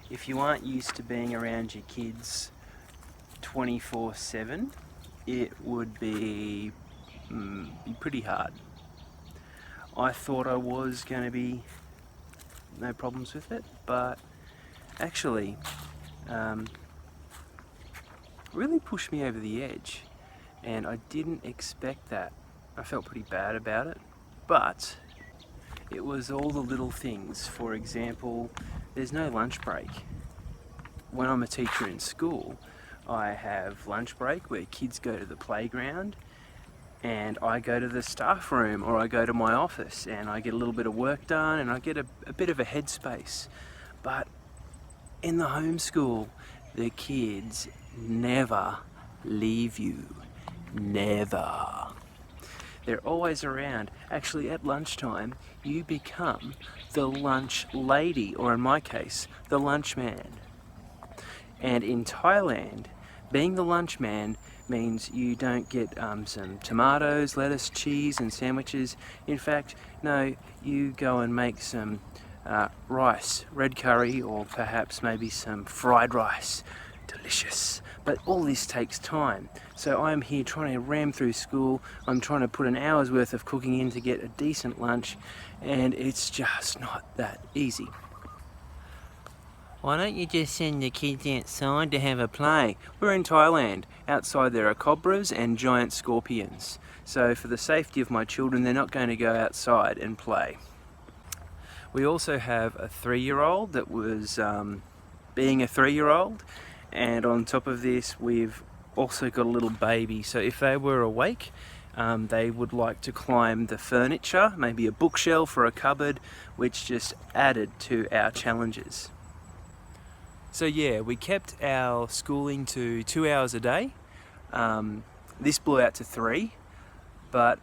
if you aren't used to being around your kids 24/7, it would be pretty hard. I thought I was going to be no problems with it, but actually really pushed me over the edge, and I didn't expect that. I felt pretty bad about it, but it was all the little things. For example, there's no lunch break. When I'm a teacher in school, I have lunch break where kids go to the playground and I go to the staff room or I go to my office and I get a little bit of work done and I get a bit of a headspace. But in the homeschool, the kids never leave you. Never. They're always around. Actually, at lunchtime, you become the lunch lady, or in my case, the lunch man. And in Thailand, being the lunch man means you don't get some tomatoes, lettuce, cheese and sandwiches. In fact, no, you go and make some rice, red curry, or perhaps maybe some fried rice. Delicious. But all this takes time. So I'm here trying to ram through school. I'm trying to put an hour's worth of cooking in to get a decent lunch, and it's just not that easy. Why don't you just send the kids outside to have a play? We're in Thailand. Outside there are cobras and giant scorpions. So for the safety of my children, they're not going to go outside and play. We also have a 3-year-old that was being a 3-year-old. And on top of this, we've also got a little baby. So if they were awake, they would like to climb the furniture, maybe a bookshelf or a cupboard, which just added to our challenges. So yeah, we kept our schooling to 2 hours a day. This blew out to 3, but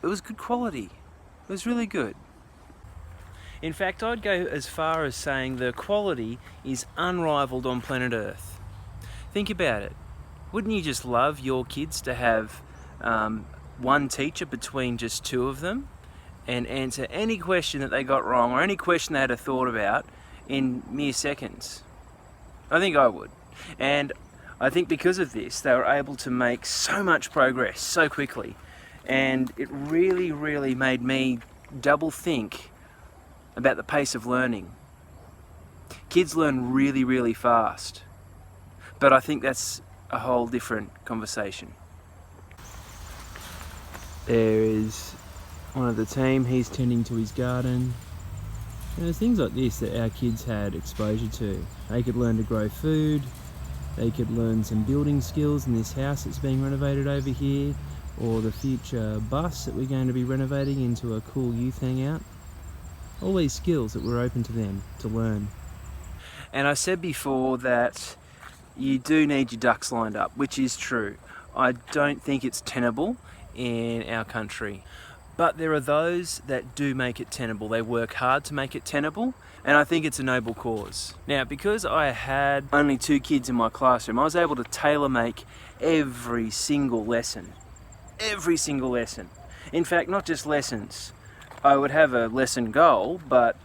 it was good quality. It was really good. In fact, I'd go as far as saying the quality is unrivaled on planet Earth. Think about it. Wouldn't you just love your kids to have one teacher between just 2 of them and answer any question that they got wrong or any question they had a thought about in mere seconds? I think I would. And I think because of this, they were able to make so much progress so quickly. And it really, really made me double think about the pace of learning. Kids learn really, really fast. But I think that's a whole different conversation. There is one of the team, he's tending to his garden. And there's things like this that our kids had exposure to. They could learn to grow food, they could learn some building skills in this house that's being renovated over here, or the future bus that we're going to be renovating into a cool youth hangout. All these skills that were open to them to learn. And I said before that you do need your ducks lined up, which is true. I don't think it's tenable in our country. But there are those that do make it tenable. They work hard to make it tenable, and I think it's a noble cause. Now, because I had only 2 kids in my classroom, I was able to tailor make every single lesson. Every single lesson. In fact, not just lessons. I would have a lesson goal, but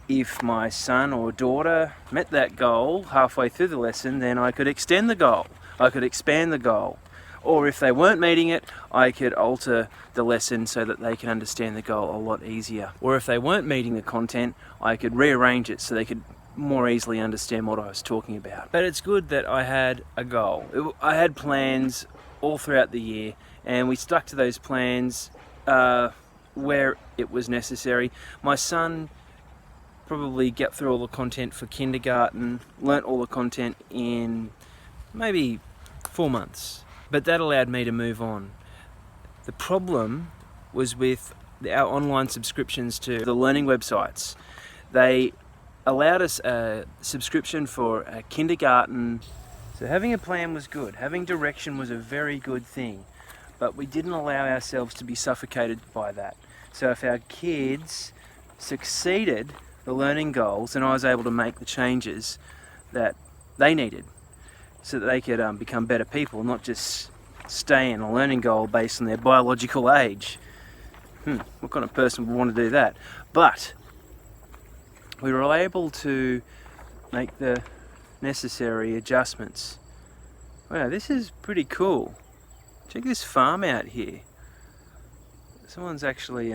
if my son or daughter met that goal halfway through the lesson, then I could extend the goal. I could expand the goal. Or if they weren't meeting it, I could alter the lesson so that they can understand the goal a lot easier. Or if they weren't meeting the content, I could rearrange it so they could more easily understand what I was talking about. But it's good that I had a goal. I had plans all throughout the year, and we stuck to those plans where it was necessary. My son probably get through all the content for kindergarten, learnt all the content in maybe 4 months. But that allowed me to move on. The problem was with our online subscriptions to the learning websites. They allowed us a subscription for a kindergarten. So having a plan was good. Having direction was a very good thing. But we didn't allow ourselves to be suffocated by that. So if our kids succeeded the learning goals, and I was able to make the changes that they needed so that they could become better people, not just stay in a learning goal based on their biological age. What kind of person would want to do that? But we were able to make the necessary adjustments. Wow, this is pretty cool. Check this farm out here. Someone's actually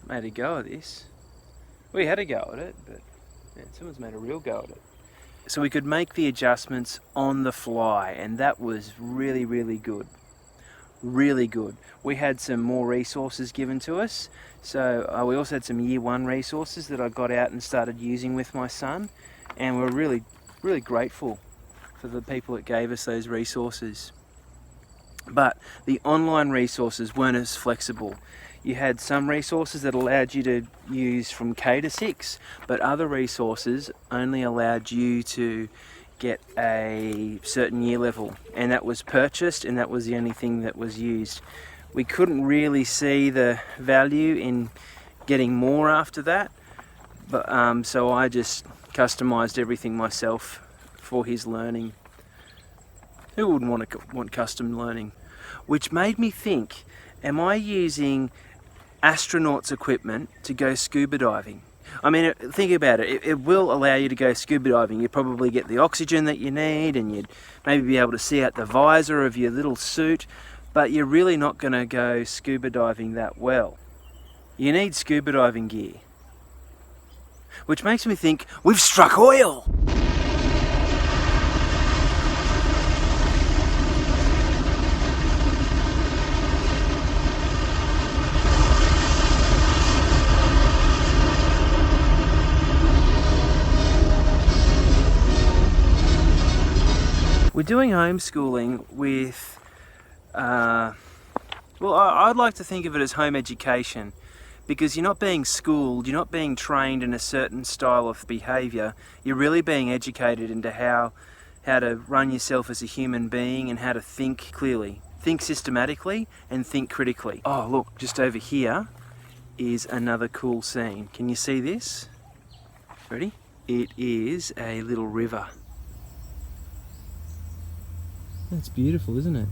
made a go of this. We had a go at it, but yeah, someone's made a real go at it. So we could make the adjustments on the fly, and that was really, really good. Really good. We had some more resources given to us. So we also had some year one resources that I got out and started using with my son, and we're really, really grateful for the people that gave us those resources. But the online resources weren't as flexible. You had some resources that allowed you to use from K to 6, but other resources only allowed you to get a certain year level, and that was purchased, and that was the only thing that was used. We couldn't really see the value in getting more after that, but so I just customized everything myself for his learning. Who wouldn't want custom learning? Which made me think, am I using astronauts equipment to go scuba diving? I mean, think about it. It will allow you to go scuba diving. You probably get the oxygen that you need, and you'd maybe be able to see out the visor of your little suit, but you're really not going to go scuba diving that well. You need scuba diving gear. Which makes me think, we've struck oil! We're doing homeschooling with, well, I'd like to think of it as home education, because you're not being schooled, you're not being trained in a certain style of behaviour, you're really being educated into how to run yourself as a human being and how to think clearly, think systematically and think critically. Oh look, just over here is another cool scene. Can you see this? Ready? It is a little river. That's beautiful, isn't it?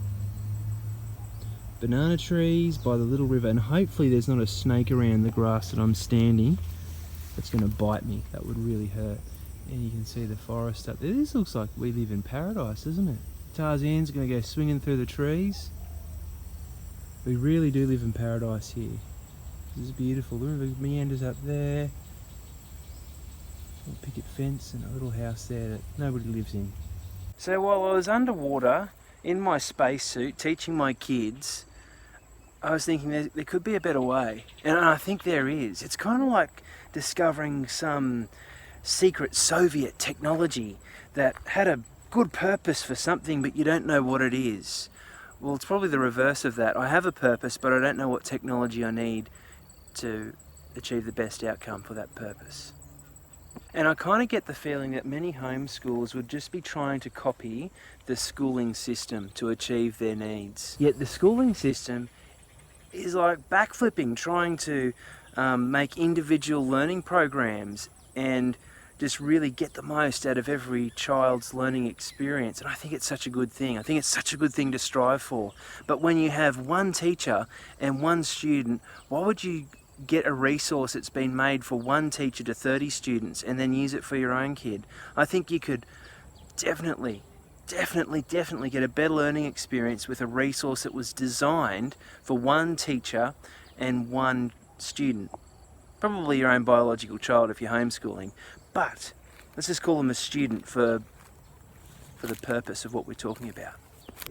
Banana trees by the little river, and hopefully there's not a snake around the grass that I'm standing that's going to bite me. That would really hurt. And you can see the forest up there. This looks like we live in paradise, doesn't it? Tarzan's going to go swinging through the trees. We really do live in paradise here. This is beautiful. The river meanders up there. A picket fence and a little house there that nobody lives in. So while I was underwater in my spacesuit teaching my kids, I was thinking there could be a better way, and I think there is. It's kind of like discovering some secret Soviet technology that had a good purpose for something, but you don't know what it is. Well, it's probably the reverse of that. I have a purpose, but I don't know what technology I need to achieve the best outcome for that purpose. And I kind of get the feeling that many homeschoolers would just be trying to copy the schooling system to achieve their needs. Yet the schooling system is like backflipping, trying to make individual learning programs and just really get the most out of every child's learning experience. And I think it's such a good thing. I think it's such a good thing to strive for. But when you have one teacher and one student, why would you get a resource that's been made for one teacher to 30 students and then use it for your own kid? I think you could definitely get a better learning experience with a resource that was designed for one teacher and one student. Probably your own biological child if you're homeschooling, but let's just call them a student for the purpose of what we're talking about.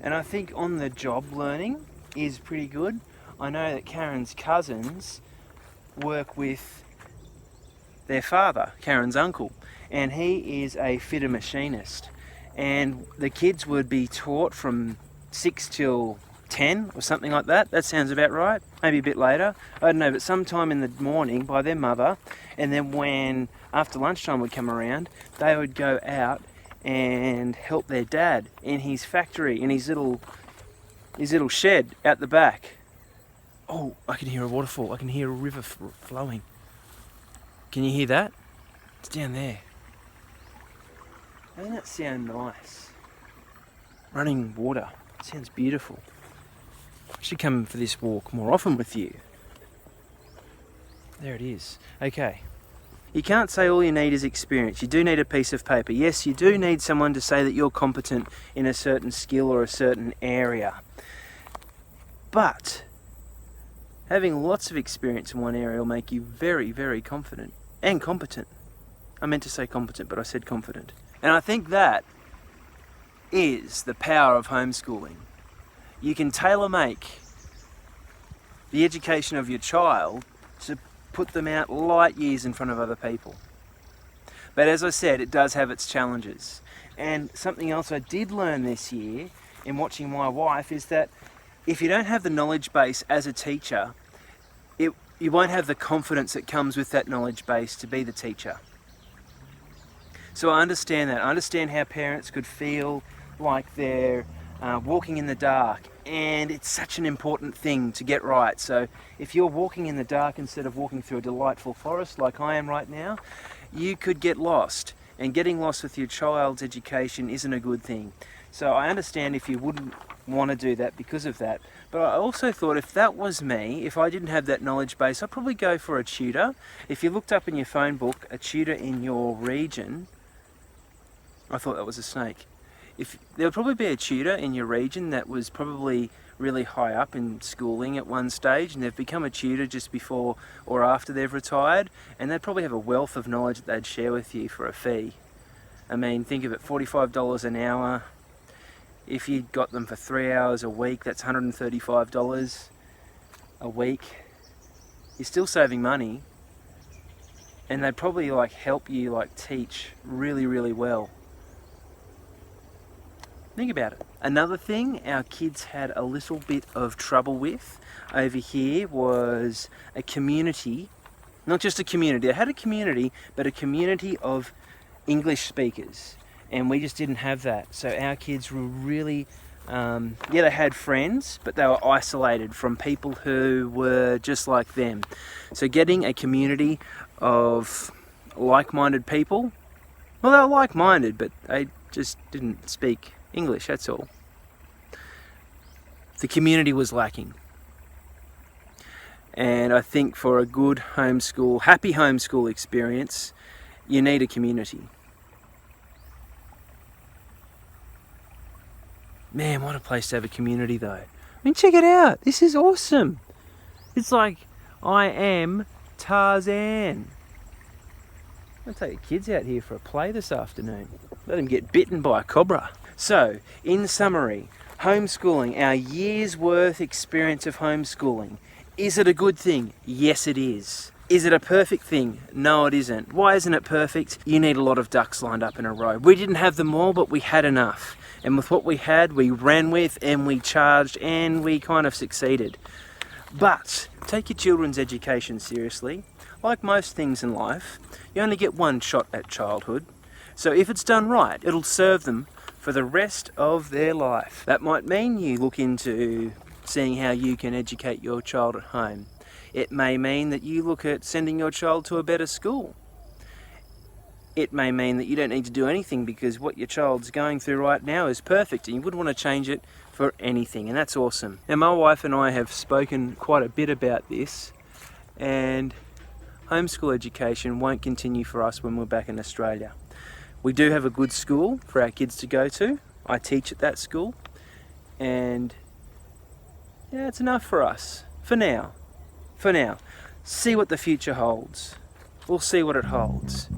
And I think on the job learning is pretty good. I know that Karen's cousins work with their father, Karen's uncle, and he is a fitter machinist, and the kids would be taught from 6 till 10 or something like that. That sounds about right, maybe a bit later, I don't know, but sometime in the morning by their mother, and then when after lunchtime would come around, they would go out and help their dad in his factory, in his little shed out the back. Oh, I can hear a waterfall. I can hear a river flowing. Can you hear that? It's down there. Doesn't that sound nice? Running water. Sounds beautiful. I should come for this walk more often with you. There it is. Okay. You can't say all you need is experience. You do need a piece of paper. Yes, you do need someone to say that you're competent in a certain skill or a certain area. But having lots of experience in one area will make you very, very confident and competent. I meant to say competent, but I said confident. And I think that is the power of homeschooling. You can tailor-make the education of your child to put them out light years in front of other people. But as I said, it does have its challenges. And something else I did learn this year in watching my wife is that if you don't have the knowledge base as a teacher, you won't have the confidence that comes with that knowledge base to be the teacher. So I understand that. I understand how parents could feel like they're walking in the dark, and it's such an important thing to get right. So if you're walking in the dark instead of walking through a delightful forest like I am right now, you could get lost, and getting lost with your child's education isn't a good thing. So I understand if you wouldn't want to do that because of that, but I also thought if that was me, if I didn't have that knowledge base, I'd probably go for a tutor. If you looked up in your phone book a tutor in your region, I thought that was a snake. There would probably be a tutor in your region that was probably really high up in schooling at one stage, and they've become a tutor just before or after they've retired, and they'd probably have a wealth of knowledge that they'd share with you for a fee. I mean, think of it, $45 an hour. If you got them for 3 hours a week, that's $135 a week. You're still saving money, and they'd probably help you teach really, really well. Think about it. Another thing our kids had a little bit of trouble with over here was a community, not just a community, they had a community, but a community of English speakers, and we just didn't have that. So our kids were really, they had friends, but they were isolated from people who were just like them. So getting a community of like-minded people, well, they were like-minded, but they just didn't speak English, that's all. The community was lacking. And I think for a good happy homeschool experience, you need a community. Man, what a place to have a community though. I mean, check it out. This is awesome. It's like I am Tarzan. I'll take the kids out here for a play this afternoon. Let them get bitten by a cobra. So, in summary, homeschooling, our year's worth experience of homeschooling. Is it a good thing? Yes, it is. Is it a perfect thing? No, it isn't. Why isn't it perfect? You need a lot of ducks lined up in a row. We didn't have them all, but we had enough. And with what we had, we ran with and we charged and we kind of succeeded. But take your children's education seriously. Like most things in life, you only get one shot at childhood. So if it's done right, it'll serve them for the rest of their life. That might mean you look into seeing how you can educate your child at home. It may mean that you look at sending your child to a better school. It may mean that you don't need to do anything because what your child's going through right now is perfect and you wouldn't want to change it for anything, and that's awesome. Now, my wife and I have spoken quite a bit about this, and homeschool education won't continue for us when we're back in Australia. We do have a good school for our kids to go to. I teach at that school, and yeah, it's enough for us for now. See what the future holds. We'll see what it holds.